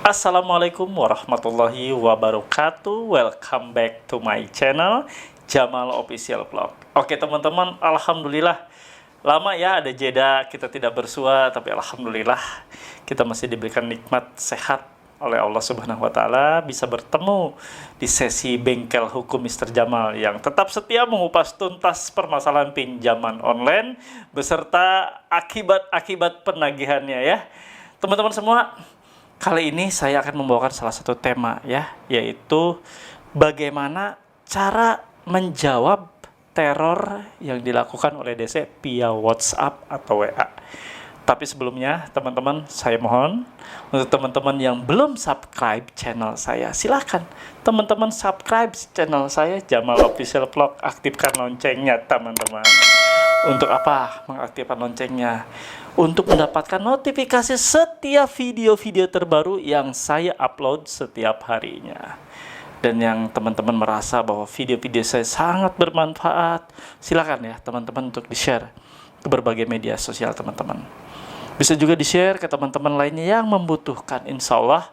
Assalamualaikum warahmatullahi wabarakatuh. Welcome back to my channel Jamal Official Vlog. Oke teman-teman, alhamdulillah lama ya ada jeda kita tidak bersua, tapi alhamdulillah kita masih diberikan nikmat sehat oleh Allah Subhanahu wa taala bisa bertemu di sesi bengkel hukum Mr. Jamal yang tetap setia mengupas tuntas permasalahan pinjaman online beserta akibat-akibat penagihannya ya. Teman-teman semua, kali ini saya akan membawakan salah satu tema ya, yaitu bagaimana cara menjawab teror yang dilakukan oleh DC via WhatsApp atau WA. Tapi sebelumnya teman-teman, saya mohon untuk teman-teman yang belum subscribe channel saya, silakan teman-teman subscribe channel saya Jamal Official Vlog, aktifkan loncengnya teman-teman. Untuk apa mengaktifkan loncengnya? Untuk mendapatkan notifikasi setiap video-video terbaru yang saya upload setiap harinya. Dan yang teman-teman merasa bahwa video-video saya sangat bermanfaat, silakan ya teman-teman untuk di-share ke berbagai media sosial teman-teman. Bisa juga di-share ke teman-teman lainnya yang membutuhkan, insya Allah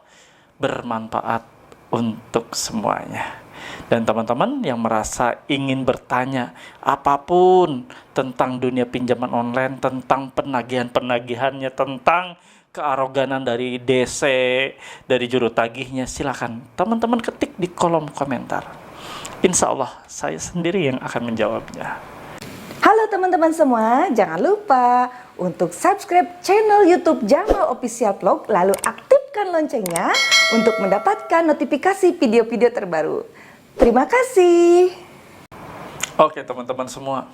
bermanfaat untuk semuanya. Dan teman-teman yang merasa ingin bertanya apapun tentang dunia pinjaman online, tentang penagihan-penagihannya, tentang kearoganan dari DC, dari juru tagihnya, silakan teman-teman ketik di kolom komentar. Insya Allah saya sendiri yang akan menjawabnya. Halo teman-teman semua, jangan lupa untuk subscribe channel YouTube Jamal Official Vlog, lalu aktifkan loncengnya untuk mendapatkan notifikasi video-video terbaru. Terima kasih. Oke teman-teman semua,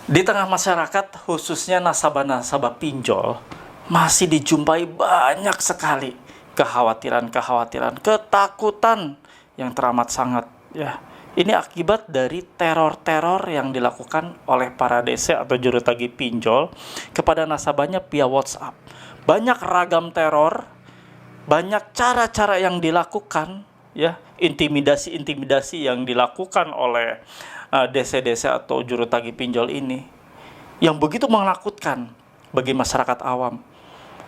di tengah masyarakat khususnya nasabah-nasabah pinjol masih dijumpai banyak sekali kekhawatiran, ketakutan yang teramat sangat ya. Ini akibat dari teror-teror yang dilakukan oleh para DC atau juru tagih pinjol kepada nasabahnya via WhatsApp. Banyak ragam teror, banyak cara-cara yang dilakukan ya, intimidasi yang dilakukan oleh DC-DC atau juru tagih pinjol ini yang begitu menakutkan bagi masyarakat awam.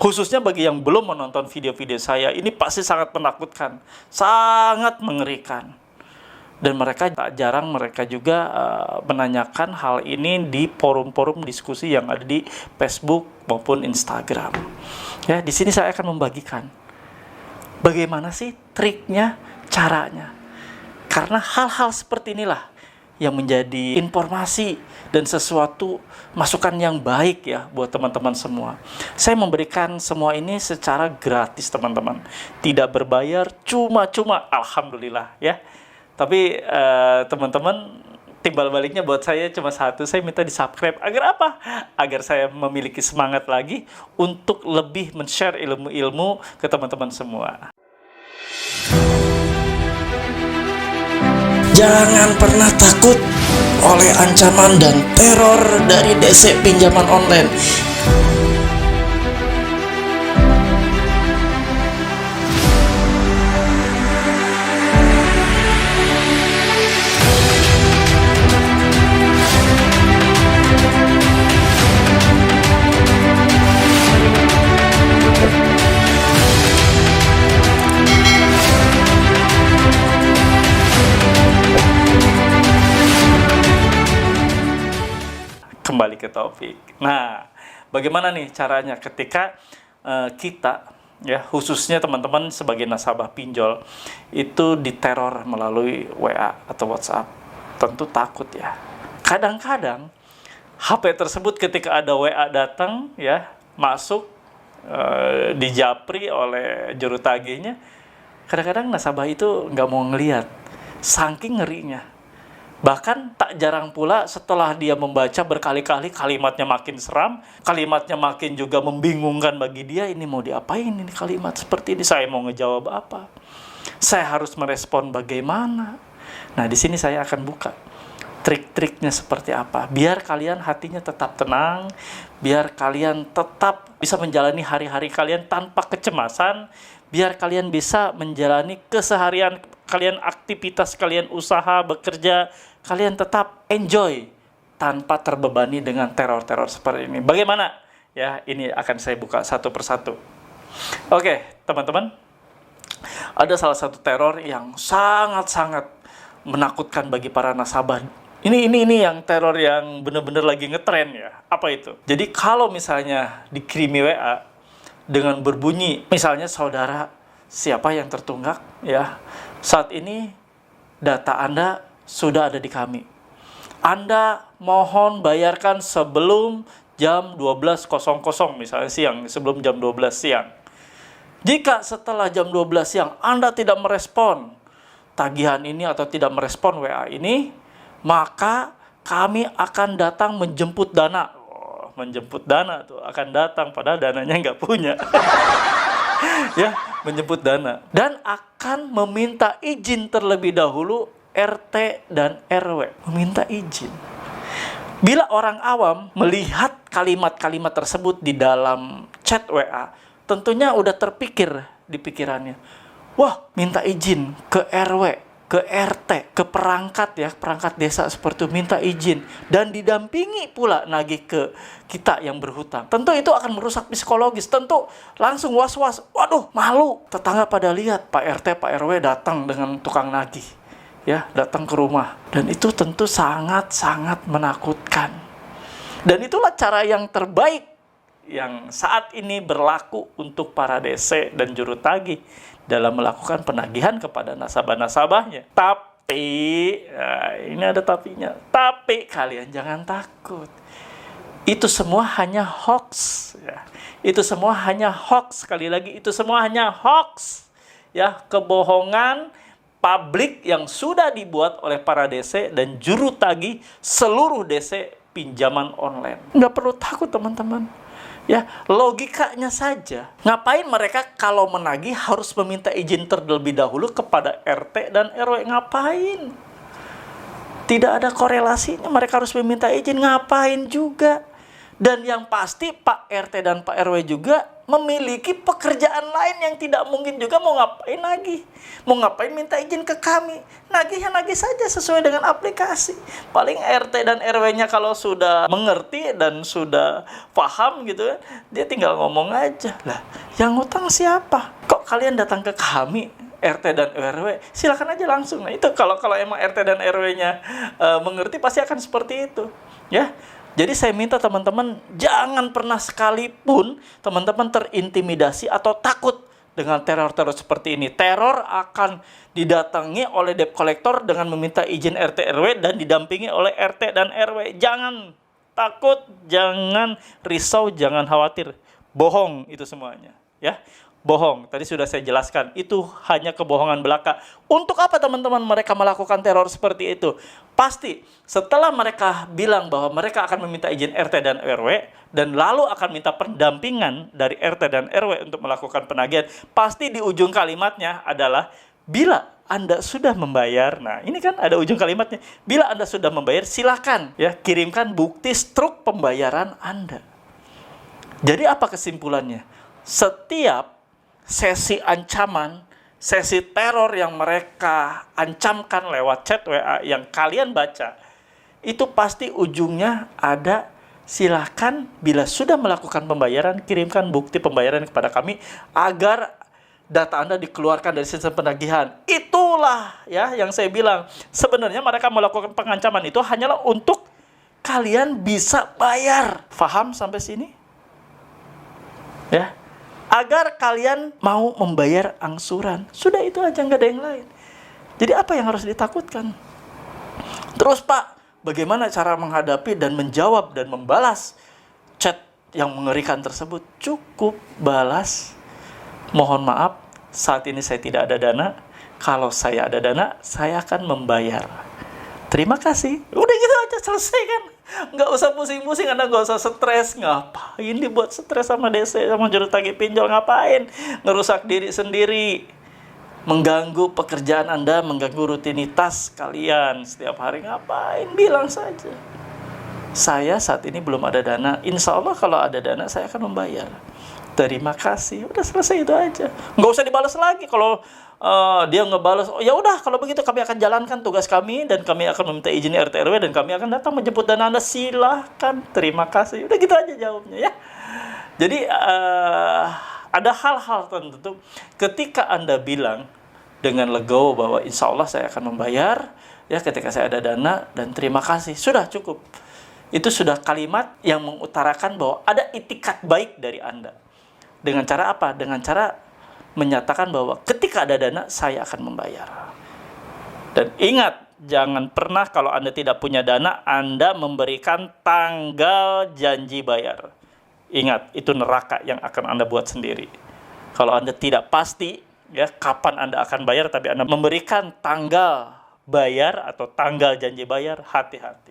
Khususnya bagi yang belum menonton video-video saya, ini pasti sangat menakutkan, sangat mengerikan. Dan mereka tak jarang juga menanyakan hal ini di forum-forum diskusi yang ada di Facebook maupun Instagram. Ya, di sini saya akan membagikan bagaimana sih triknya, caranya. Karena hal-hal seperti inilah yang menjadi informasi dan sesuatu masukan yang baik ya buat teman-teman semua. Saya memberikan semua ini secara gratis teman-teman. Tidak berbayar, cuma-cuma, alhamdulillah ya. Tapi teman-teman, timbal baliknya buat saya cuma satu, saya minta di-subscribe. Agar apa? Agar saya memiliki semangat lagi untuk lebih men-share ilmu-ilmu ke teman-teman semua. Jangan pernah takut oleh ancaman dan teror dari DC pinjaman online. Kembali ke topik. Nah, bagaimana nih caranya ketika kita ya, khususnya teman-teman sebagai nasabah pinjol itu diteror melalui WA atau WhatsApp? Tentu takut ya. Kadang-kadang HP tersebut ketika ada WA datang ya, masuk dijapri oleh juru tagihnya, kadang-kadang nasabah itu nggak mau ngelihat, saking ngerinya. Bahkan tak jarang pula setelah dia membaca berkali-kali, kalimatnya makin seram, kalimatnya makin juga membingungkan bagi dia. Ini mau diapain ini kalimat seperti ini? Saya mau ngejawab apa? Saya harus merespon bagaimana? Nah, di sini saya akan buka trik-triknya seperti apa. Biar kalian hatinya tetap tenang, biar kalian tetap bisa menjalani hari-hari kalian tanpa kecemasan, biar kalian bisa menjalani keseharian kalian, aktivitas kalian, usaha, bekerja, kalian tetap enjoy tanpa terbebani dengan teror-teror seperti ini. Bagaimana? Ya, ini akan saya buka satu persatu. Oke, teman-teman. ada salah satu teror yang sangat-sangat menakutkan bagi para nasabah. Ini yang teror yang benar-benar lagi ngetren ya. Apa itu? Jadi kalau misalnya dikirimi WA dengan berbunyi, misalnya saudara siapa yang tertunggak ya, saat ini data Anda sudah ada di kami. Anda mohon bayarkan sebelum jam 12.00 misalnya siang, sebelum jam 12 siang. Jika setelah jam 12 siang Anda tidak merespon tagihan ini atau tidak merespon WA ini, maka kami akan datang menjemput dana. Oh, menjemput dana tuh akan datang padahal dananya nggak punya. Ya, menjemput dana. Dan akan meminta izin terlebih dahulu RT dan RW. Meminta izin. Bila orang awam melihat kalimat-kalimat tersebut di dalam chat WA, tentunya udah terpikir di pikirannya. Wah, minta izin ke RW, ke RT, ke perangkat ya, perangkat desa seperti itu, minta izin. Dan didampingi pula nagih ke kita yang berhutang. Tentu itu akan merusak psikologis. Tentu langsung was-was. Waduh, malu. Tetangga pada lihat, Pak RT, Pak RW datang dengan tukang nagih. Ya, datang ke rumah. Dan itu tentu sangat-sangat menakutkan. Dan itulah cara yang terbaik yang saat ini berlaku untuk para DC dan juru tagih dalam melakukan penagihan kepada nasabah-nasabahnya. Tapi, nah ini ada tapinya. Tapi kalian jangan takut. Itu semua hanya hoax. Ya. Itu semua hanya hoax. Sekali lagi, itu semua hanya hoax. Ya, kebohongan publik yang sudah dibuat oleh para DC dan juru tagih seluruh DC pinjaman online. Nggak perlu takut teman-teman. Ya, logikanya saja. Ngapain mereka kalau menagih harus meminta izin terlebih dahulu kepada RT dan RW? Ngapain? Tidak ada korelasinya. Mereka harus meminta izin. Ngapain juga? Dan yang pasti Pak RT dan Pak RW juga memiliki pekerjaan lain yang tidak mungkin juga mau ngapain lagi. Mau ngapain minta izin ke kami. Nagih ya nagih saja sesuai dengan aplikasi. Paling RT dan RW-nya kalau sudah mengerti dan sudah paham gitu ya, dia tinggal ngomong aja. Lah, yang ngutang siapa? Kok kalian datang ke kami? RT dan RW, silakan aja langsung. Nah itu kalau emang RT dan RW-nya mengerti pasti akan seperti itu. Ya. Jadi saya minta teman-teman jangan pernah sekalipun teman-teman terintimidasi atau takut dengan teror-teror seperti ini. Teror akan didatangi oleh debt collector dengan meminta izin RT RW dan didampingi oleh RT dan RW. Jangan takut, jangan risau, jangan khawatir. Bohong itu semuanya, ya. Bohong. Tadi sudah saya jelaskan, itu hanya kebohongan belaka. Untuk apa teman-teman mereka melakukan teror seperti itu? Pasti setelah mereka bilang bahwa mereka akan meminta izin RT dan RW dan lalu akan minta pendampingan dari RT dan RW untuk melakukan penagihan, pasti di ujung kalimatnya adalah bila Anda sudah membayar. Nah, ini kan ada ujung kalimatnya. Bila Anda sudah membayar, silakan ya kirimkan bukti struk pembayaran Anda. Jadi apa kesimpulannya? Setiap sesi ancaman, sesi teror yang mereka ancamkan lewat chat WA yang kalian baca, itu pasti ujungnya ada silakan bila sudah melakukan pembayaran, kirimkan bukti pembayaran kepada kami agar data Anda dikeluarkan dari sistem penagihan. Itulah ya yang saya bilang. Sebenarnya mereka melakukan pengancaman itu hanyalah untuk kalian bisa bayar. Paham sampai sini? Ya. Agar kalian mau membayar angsuran. Sudah itu aja, nggak ada yang lain. Jadi apa yang harus ditakutkan? Terus Pak, bagaimana cara menghadapi dan menjawab dan membalas chat yang mengerikan tersebut? Cukup balas. Mohon maaf, saat ini saya tidak ada dana. Kalau saya ada dana, saya akan membayar. Terima kasih. Udah gitu aja, selesai kan? Nggak usah pusing-pusing, Anda nggak usah stres. Ngapain dibuat stres sama DC, sama juru tagih pinjol? Ngapain? Ngerusak diri sendiri. Mengganggu pekerjaan Anda, mengganggu rutinitas kalian setiap hari. Ngapain? Bilang saja. Saya saat ini belum ada dana. Insya Allah kalau ada dana, saya akan membayar. Terima kasih. Udah selesai itu aja. Nggak usah dibalas lagi. Kalau dia ngebalas, oh ya udah kalau begitu kami akan jalankan tugas kami dan kami akan meminta izin RT RW dan kami akan datang menjemput dana Anda. Silahkan, terima kasih. Udah gitu aja jawabnya ya. Jadi ada hal-hal tertentu ketika Anda bilang dengan legowo bahwa insya Allah saya akan membayar ya ketika saya ada dana, dan terima kasih. Sudah cukup. Itu sudah kalimat yang mengutarakan bahwa ada itikat baik dari Anda. Dengan cara apa? Dengan cara menyatakan bahwa ketika ada dana, saya akan membayar. Dan ingat, jangan pernah kalau Anda tidak punya dana, Anda memberikan tanggal janji bayar. Ingat, itu neraka yang akan Anda buat sendiri. Kalau Anda tidak pasti ya kapan Anda akan bayar, tapi Anda memberikan tanggal bayar atau tanggal janji bayar, hati-hati.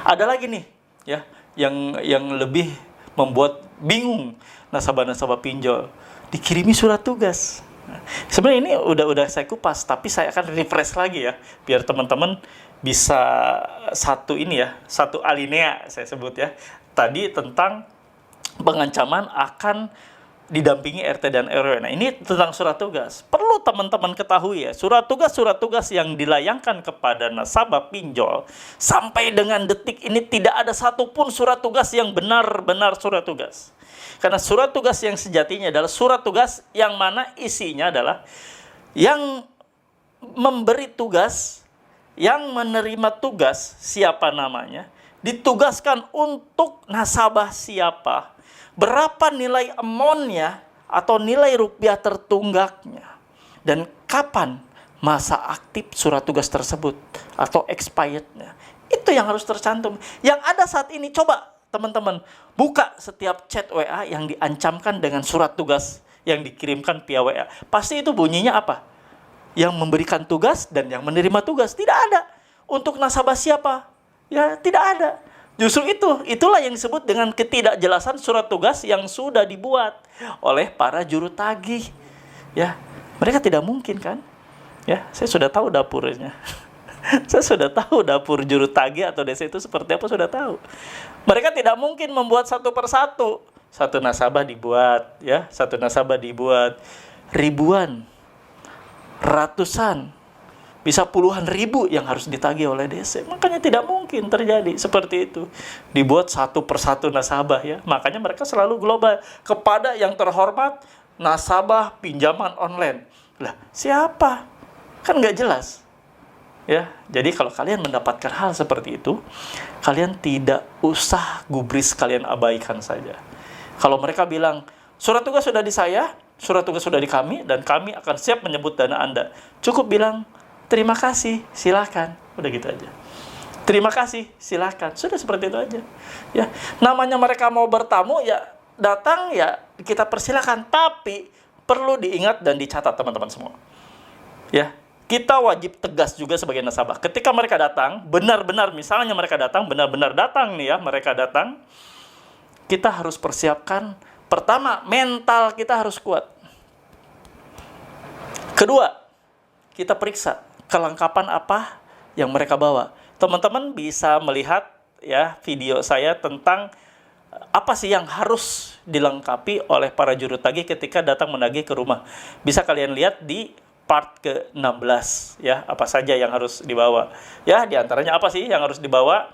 Ada lagi nih ya yang lebih membuat bingung nasabah-nasabah pinjol, dikirimi surat tugas. Nah, sebenarnya ini udah saya kupas, tapi saya akan refresh lagi ya biar teman-teman bisa satu alinea saya sebut ya. Tadi tentang pengancaman akan didampingi RT dan RW. Nah, ini tentang surat tugas. Perlu teman-teman ketahui ya, surat tugas yang dilayangkan kepada nasabah pinjol sampai dengan detik ini tidak ada satupun surat tugas yang benar-benar surat tugas. Karena surat tugas yang sejatinya adalah surat tugas yang mana isinya adalah yang memberi tugas, yang menerima tugas, siapa namanya, ditugaskan untuk nasabah siapa, berapa nilai amount-nya atau nilai rupiah tertunggaknya, dan kapan masa aktif surat tugas tersebut atau expired-nya. Itu yang harus tercantum. Yang ada saat ini, coba teman-teman buka setiap chat WA yang diancamkan dengan surat tugas yang dikirimkan via WA. Pasti itu bunyinya apa? Yang memberikan tugas dan yang menerima tugas. Tidak ada. Untuk nasabah siapa? Ya, tidak ada. Justru itulah yang disebut dengan ketidakjelasan surat tugas yang sudah dibuat oleh para juru tagih. Ya, mereka tidak mungkin kan? Ya, saya sudah tahu dapurnya. Saya sudah tahu dapur juru tagih atau DC itu seperti apa, sudah tahu. Mereka tidak mungkin membuat satu persatu. Satu nasabah dibuat, ya, satu nasabah dibuat ribuan, ratusan, bisa puluhan ribu yang harus ditagih oleh DC. Makanya tidak mungkin terjadi seperti itu. Dibuat satu persatu nasabah ya. Makanya mereka selalu global kepada yang terhormat nasabah pinjaman online. Lah, siapa? Kan nggak jelas. Ya, jadi kalau kalian mendapatkan hal seperti itu, kalian tidak usah gubris, kalian abaikan saja. Kalau mereka bilang, surat tugas sudah di saya, surat tugas sudah di kami, dan kami akan siap menyebut dana Anda. Cukup bilang, terima kasih, silakan. Udah gitu aja. Terima kasih, silakan. Sudah seperti itu aja. Ya, namanya mereka mau bertamu ya datang ya kita persilakan, tapi perlu diingat dan dicatat teman-teman semua. Ya, kita wajib tegas juga sebagai nasabah. Ketika mereka datang, benar-benar misalnya mereka datang, benar-benar datang nih ya, mereka datang, kita harus persiapkan pertama mental kita harus kuat. Kedua, kita periksa kelengkapan apa yang mereka bawa. Teman-teman bisa melihat ya video saya tentang apa sih yang harus dilengkapi oleh para juru tagih ketika datang menagih ke rumah. Bisa kalian lihat di part ke-16 ya, apa saja yang harus dibawa. Ya, diantaranya apa sih yang harus dibawa?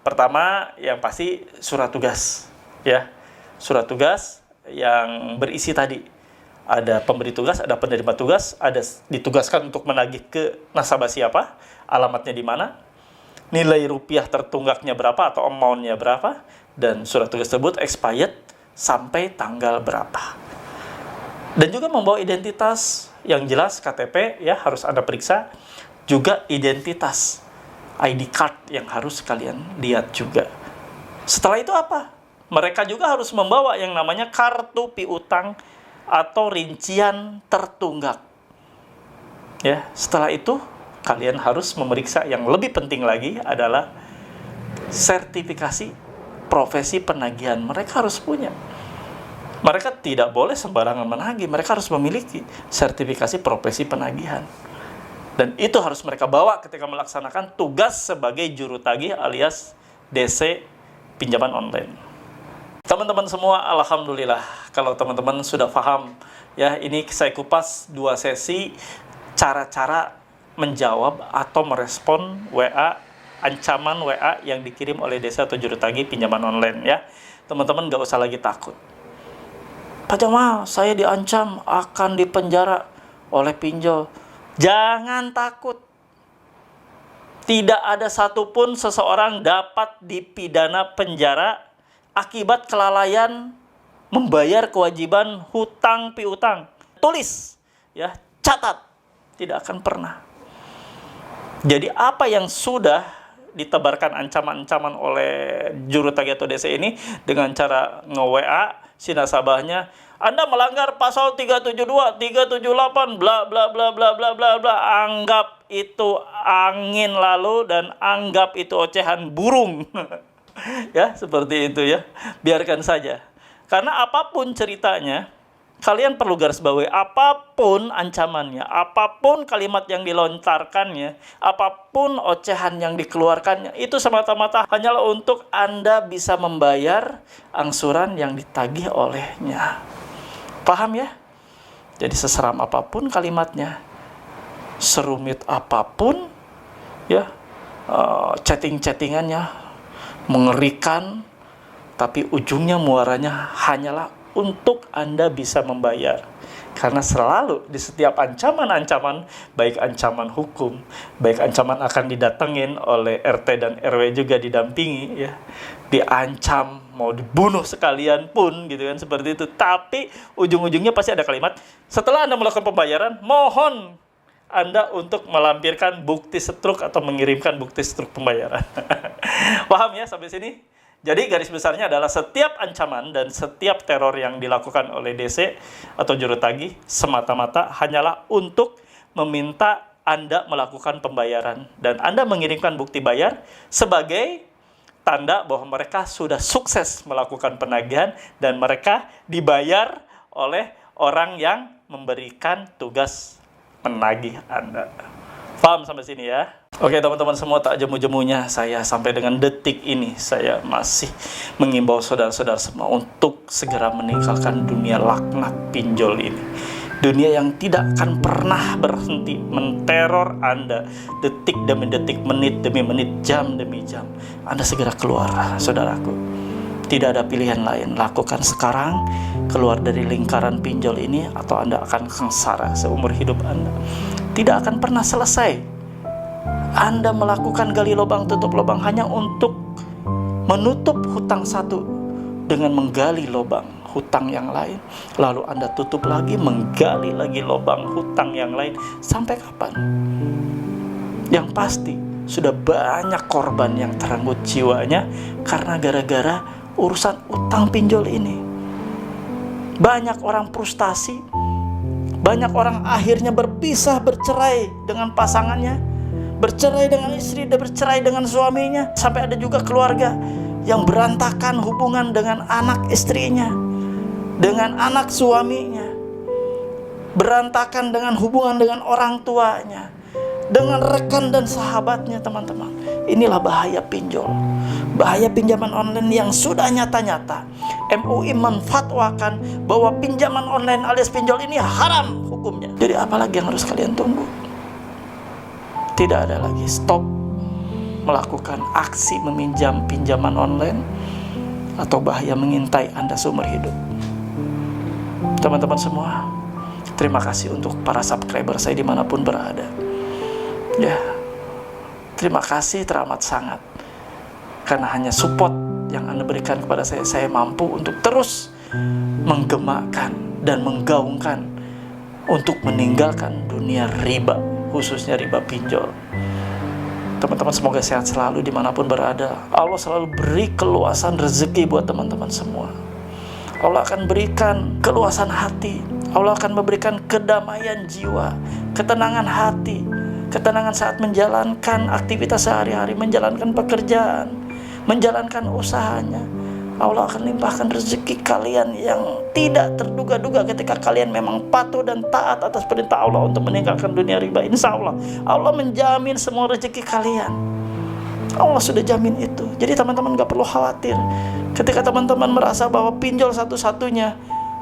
Pertama, yang pasti surat tugas. Ya, surat tugas yang berisi tadi. Ada pemberi tugas, ada penerima tugas, ada ditugaskan untuk menagih ke nasabah siapa, alamatnya di mana, nilai rupiah tertunggaknya berapa atau amount-nya berapa, dan surat tugas tersebut expired sampai tanggal berapa. Dan juga membawa identitas yang jelas, KTP ya harus Anda periksa, juga identitas ID card yang harus kalian lihat juga. Setelah itu apa? Mereka juga harus membawa yang namanya kartu piutang atau rincian tertunggak. Ya, setelah itu kalian harus memeriksa yang lebih penting lagi adalah sertifikasi profesi penagihan. Mereka harus punya. Mereka tidak boleh sembarangan menagih, mereka harus memiliki sertifikasi profesi penagihan. Dan itu harus mereka bawa ketika melaksanakan tugas sebagai juru tagih alias DC pinjaman online. Teman-teman semua, alhamdulillah kalau teman-teman sudah paham ya, ini saya kupas 2 sesi cara-cara menjawab atau merespon WA, ancaman WA yang dikirim oleh DC atau juru tagih pinjaman online ya. Teman-teman nggak usah lagi takut. Pak Jamal, saya diancam akan dipenjara oleh pinjol. Jangan takut. Tidak ada satupun seseorang dapat dipidana penjara akibat kelalaian membayar kewajiban hutang piutang. Tulis, ya, catat, tidak akan pernah. Jadi apa yang sudah ditebarkan ancaman-ancaman oleh juru tagih atau DC ini dengan cara nge-WA si nasabahnya, Anda melanggar pasal 372, 378, bla bla bla bla bla bla bla. Anggap itu angin lalu dan anggap itu ocehan burung. Ya, seperti itu ya. Biarkan saja. Karena apapun ceritanya, kalian perlu garis bawahi, apapun ancamannya, apapun kalimat yang dilontarkannya, apapun ocehan yang dikeluarkannya, itu semata-mata hanyalah untuk Anda bisa membayar angsuran yang ditagih olehnya. Paham ya? Jadi seseram apapun kalimatnya, serumit apapun ya, chatting-chattingannya mengerikan, tapi ujungnya muaranya hanyalah untuk Anda bisa membayar. Karena selalu di setiap ancaman-ancaman, baik ancaman hukum, baik ancaman akan didatengin oleh RT dan RW juga didampingi ya, diancam mau dibunuh sekalian pun gitu kan, seperti itu. Tapi ujung-ujungnya pasti ada kalimat, setelah Anda melakukan pembayaran, mohon Anda untuk melampirkan bukti setruk atau mengirimkan bukti setruk pembayaran. Paham ya sampai sini? Jadi garis besarnya adalah setiap ancaman dan setiap teror yang dilakukan oleh DC atau juru tagih semata-mata hanyalah untuk meminta Anda melakukan pembayaran. Dan Anda mengirimkan bukti bayar sebagai tanda bahwa mereka sudah sukses melakukan penagihan dan mereka dibayar oleh orang yang memberikan tugas menagih Anda. Paham sampai sini ya? Oke teman-teman semua, tak jemu-jemunya saya sampai dengan detik ini saya masih mengimbau saudara-saudara semua untuk segera meninggalkan dunia laknat pinjol ini. Dunia yang tidak akan pernah berhenti menteror Anda detik demi detik, menit demi menit, jam demi jam. Anda segera keluar, saudaraku. Tidak ada pilihan lain. Lakukan sekarang, keluar dari lingkaran pinjol ini atau Anda akan sengsara seumur hidup Anda. Tidak akan pernah selesai. Anda melakukan gali lubang tutup lubang hanya untuk menutup hutang satu dengan menggali lubang hutang yang lain. Lalu Anda tutup lagi, menggali lagi lubang hutang yang lain. Sampai kapan? Yang pasti sudah banyak korban yang terenggut jiwanya karena gara-gara urusan utang pinjol ini. Banyak orang frustasi, banyak orang akhirnya berpisah, bercerai dengan pasangannya, bercerai dengan istri, dan bercerai dengan suaminya. Sampai ada juga keluarga yang berantakan hubungan dengan anak istrinya, dengan anak suaminya, berantakan dengan hubungan dengan orang tuanya, dengan rekan dan sahabatnya. Teman-teman, inilah bahaya pinjol, bahaya pinjaman online yang sudah nyata-nyata. MUI menfatwakan bahwa pinjaman online alias pinjol ini haram hukumnya. Jadi apalagi yang harus kalian tunggu? Tidak ada lagi. Stop melakukan aksi meminjam pinjaman online atau bahaya mengintai Anda seumur hidup. Teman-teman semua, terima kasih untuk para subscriber saya dimanapun berada. Ya, terima kasih teramat sangat. Karena hanya support yang Anda berikan kepada saya mampu untuk terus menggemakan dan menggaungkan untuk meninggalkan dunia riba, khususnya riba pinjol. Teman-teman semoga sehat selalu dimanapun berada. Allah selalu beri keluasan rezeki buat teman-teman semua. Allah akan berikan keluasan hati. Allah akan memberikan kedamaian jiwa, ketenangan hati, ketenangan saat menjalankan aktivitas sehari-hari, menjalankan pekerjaan, menjalankan usahanya. Allah akan limpahkan rezeki kalian yang tidak terduga-duga ketika kalian memang patuh dan taat atas perintah Allah untuk meninggalkan dunia riba. Insya Allah, Allah menjamin semua rezeki kalian. Allah sudah jamin itu. Jadi teman-teman gak perlu khawatir ketika teman-teman merasa bahwa pinjol satu-satunya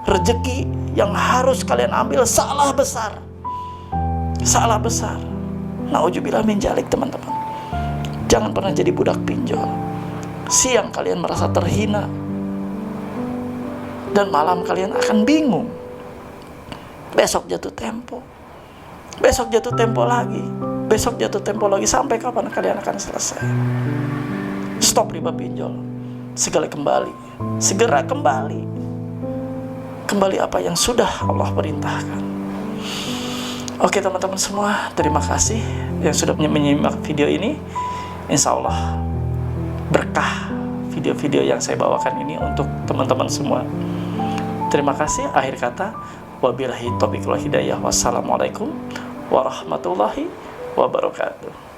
rezeki yang harus kalian ambil. Salah besar. Salah besar. Nauzubillah min dzalik teman-teman. Jangan pernah jadi budak pinjol. Siang kalian merasa terhina dan malam kalian akan bingung. Besok jatuh tempo. Besok jatuh tempo lagi. Besok jatuh tempo lagi. Sampai kapan kalian akan selesai? Stop riba pinjol. Segala kembali. Segera kembali. Kembali apa yang sudah Allah perintahkan. Oke teman-teman semua, terima kasih yang sudah menyimak video ini. Insya Allah berkah video-video yang saya bawakan ini untuk teman-teman semua. Terima kasih. Akhir kata, wabillahi taufiq wal hidayah. Wassalamualaikum warahmatullahi wabarakatuh.